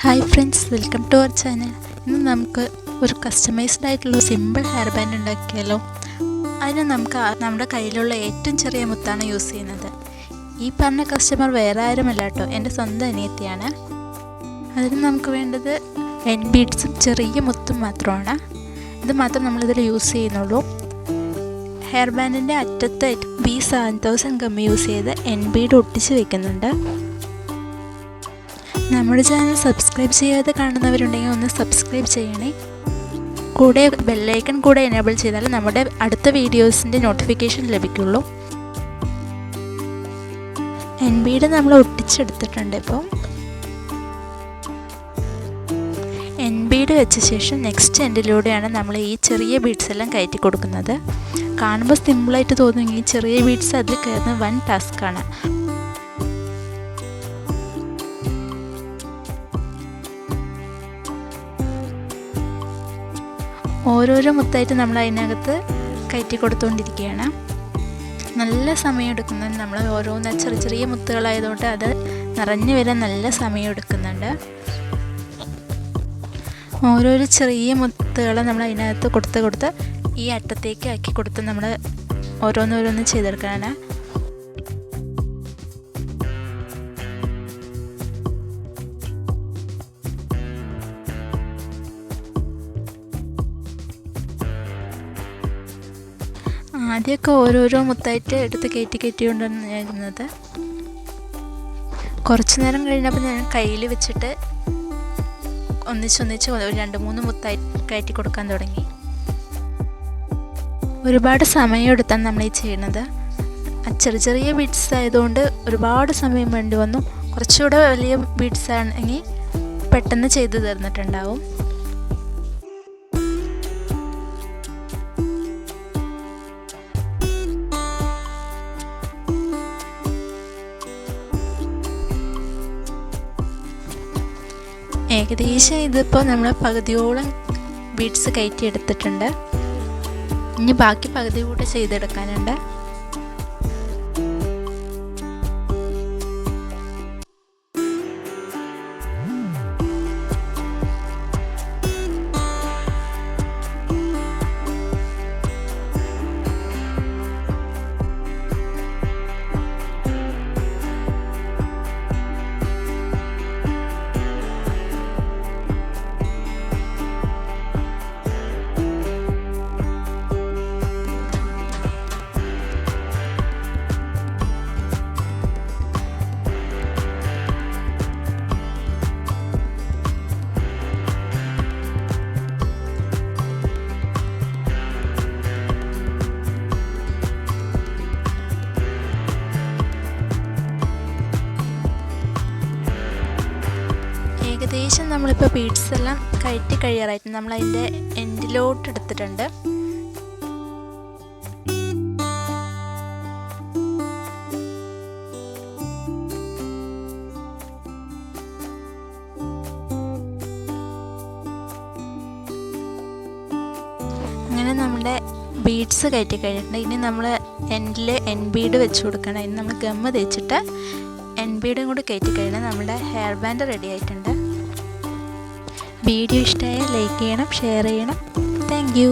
Hi friends, welcome to our channel. ഇന്ന് നമുക്ക് ഒരു കസ്റ്റമൈസ്ഡ് ആയിട്ടുള്ള സിമ്പിൾ ഹെയർ ബാൻഡ് ഉണ്ടാക്കിയാലോ. അതിന് നമുക്ക് നമ്മുടെ കയ്യിലുള്ള ഏറ്റവും ചെറിയ മുത്താണ് യൂസ് ചെയ്യുന്നത്. ഈ പറഞ്ഞ കസ്റ്റമർ വേറെ ആരുമല്ല കേട്ടോ, എൻ്റെ സ്വന്തം അനിയത്തിയാണ്. അതിന് നമുക്ക് വേണ്ടത് എൻ ബീഡ്സും ചെറിയ മുത്തും മാത്രമാണ്. ഇത് മാത്രം നമ്മളിതിൽ യൂസ് ചെയ്യുന്നുള്ളൂ. ഹെയർ ബാൻഡിൻ്റെ അറ്റത്ത് B7000 ഗം യൂസ് ചെയ്ത് എൻ ബീഡ് ഒട്ടിച്ച് വെക്കുന്നുണ്ട്. നമ്മുടെ ചാനൽ സബ്സ്ക്രൈബ് ചെയ്യാതെ കാണുന്നവരുണ്ടെങ്കിൽ ഒന്ന് സബ്സ്ക്രൈബ് ചെയ്യണേ. കൂടെ ബെല്ലൈക്കൺ കൂടെ എനേബിൾ ചെയ്താൽ നമ്മുടെ അടുത്ത വീഡിയോസിൻ്റെ നോട്ടിഫിക്കേഷൻ ലഭിക്കുള്ളൂ. എൻ ബീഡ് നമ്മൾ ഒട്ടിച്ചെടുത്തിട്ടുണ്ട്. ഇപ്പോൾ എൻ ബീഡ് വെച്ച ശേഷം നെക്സ്റ്റ് എൻഡിലൂടെയാണ് നമ്മൾ ഈ ചെറിയ ബീഡ്സ് എല്ലാം കയറ്റി കൊടുക്കുന്നത്. കാണുമ്പോൾ സിമ്പിളായിട്ട് തോന്നുമെങ്കിൽ ഈ ചെറിയ ബീഡ്സ് അതിൽ കയറുന്ന വൻ ടാസ്ക്കാണ്. ഓരോരോ മുത്തായിട്ട് നമ്മൾ അതിനകത്ത് കയറ്റി കൊടുത്തുകൊണ്ടിരിക്കുകയാണ്. നല്ല സമയം എടുക്കുന്നുണ്ട്. നമ്മൾ ഓരോന്ന് ചെറിയ ചെറിയ മുത്തുകളായതുകൊണ്ട് അത് നിറഞ്ഞു വരാൻ നല്ല സമയം എടുക്കുന്നുണ്ട്. ഓരോരോ ചെറിയ മുത്തുകൾ നമ്മൾ അതിനകത്ത് കൊടുത്ത് ഈ അറ്റത്തേക്ക് ആക്കി കൊടുത്ത് നമ്മൾ ഓരോന്നോരോന്ന് ചെയ്തെടുക്കാനാണ്. ആദ്യമൊക്കെ ഓരോരോ മുത്തായിട്ട് എടുത്ത് കയറ്റി കൊണ്ടുവന്നിരുന്നത്. കുറച്ച് നേരം കഴിഞ്ഞപ്പോൾ ഞാൻ കയ്യിൽ വെച്ചിട്ട് ഒന്നിച്ച് 2-3 മുത്തായി കയറ്റി കൊടുക്കാൻ തുടങ്ങി. ഒരുപാട് സമയം എടുത്താണ് നമ്മൾ ഈ ചെയ്യുന്നത്. ചെറിയ ബീഡ്സ് ആയതുകൊണ്ട് ഒരുപാട് സമയം വേണ്ടി വന്നു. കുറച്ചുകൂടെ വലിയ ബീഡ്സ് ആണെങ്കിൽ പെട്ടെന്ന് ചെയ്ത് തീർന്നിട്ടുണ്ടാവും. ഏകദേശം ഇതിപ്പോൾ നമ്മൾ പകുതിയോളം ബീഡ്സ് കയറ്റി എടുത്തിട്ടുണ്ട്. ഇനി ബാക്കി പകുതി കൂടെ ചെയ്തെടുക്കാനുണ്ട്. ഏകദേശം നമ്മളിപ്പോൾ ബീഡ്സ് എല്ലാം കയറ്റി കഴിയാറായിട്ട് നമ്മൾ അതിൻ്റെ എൻഡിലോട്ട് എടുത്തിട്ടുണ്ട്. അങ്ങനെ നമ്മുടെ ബീഡ്സ് കയറ്റി കഴിഞ്ഞിട്ടുണ്ട്. ഇനി നമ്മൾ എൻഡിൽ എൻ ബീഡ് വെച്ച് കൊടുക്കണം. അതിന് നമ്മൾ ഗമ്മ് തേച്ചിട്ട് എൻ ബീഡും കൂടി കയറ്റി കഴിഞ്ഞാൽ നമ്മുടെ ഹെയർ ബാൻഡ് റെഡി ആയിട്ടുണ്ട്. വീഡിയോ ഇഷ്ടമായാൽ ലൈക്ക് ചെയ്യണം, ഷെയർ ചെയ്യണം. Thank you.